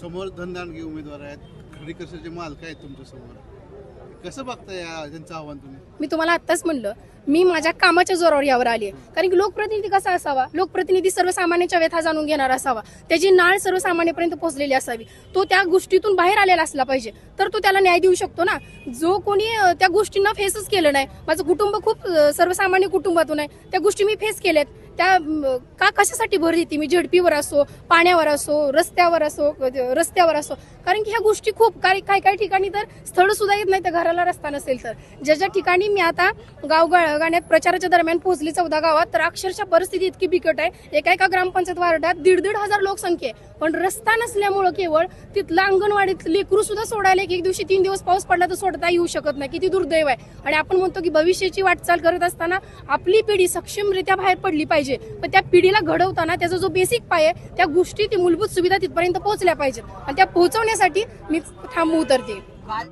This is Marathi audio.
समोर धनदानगी उमेदवार आहेत, खडी कसरचे मालक आहेत तुमच्या समोर, कसं बघताय त्यांचं आव्हान तुम्ही? मी तुम्हाला आत्ताच म्हणलं, मी माझ्या कामाच्या जोरावर यावर आली आहे. कारण की लोकप्रतिनिधी कसा असावा, लोकप्रतिनिधी सर्वसामान्यांच्या व्यथा जाणून घेणार असावा, त्याची नाळ सर्वसामान्यांपर्यंत पोहोचलेली असावी, तो त्या गोष्टीतून बाहेर आलेला असला पाहिजे, तर तो त्याला न्याय देऊ शकतो ना. जो कोणी त्या गोष्टींना फेसच केलं नाही, माझं कुटुंब खूप सर्वसामान्य कुटुंबातून आहे, त्या गोष्टी मी फेस केल्यात, त्या कशासाठी भर देते मी, झडपीवर असो, पाण्यावर असो, रस्त्यावर असो, कारण की ह्या गोष्टी खूप काही ठिकाणी तर स्थळ सुद्धा येत नाही, त्या घराला रस्ता नसेल तर. ज्या ठिकाणी मी आता गाण्यात प्रचाराच्या दरम्यान पोहोचली 14 गावात, तर अक्षरशः परिस्थिती इतकी बिकट आहे. एका ग्रामपंचायत वार्डात 1,500 लोकसंख्या आहे, पण रस्ता नसल्यामुळं केवळ तिथलं अंगणवाडीत लेकरू सुद्धा सोडायला एक दिवशी 3 दिवस पाऊस पडला तर सोडता येऊ शकत नाही. किती दुर्दैव आहे. आणि आपण म्हणतो की भविष्याची वाटचाल करत असताना आपली पिढी सक्षमरित्या बाहेर पडली पाहिजे, पण त्या पिढीला घडवताना त्याचा जो बेसिक पाय आहे, त्या गोष्टी, ती मूलभूत सुविधा तिथपर्यंत पोहोचल्या पाहिजेत, आणि त्या पोहोचवण्यासाठी मी ठाम उतरते.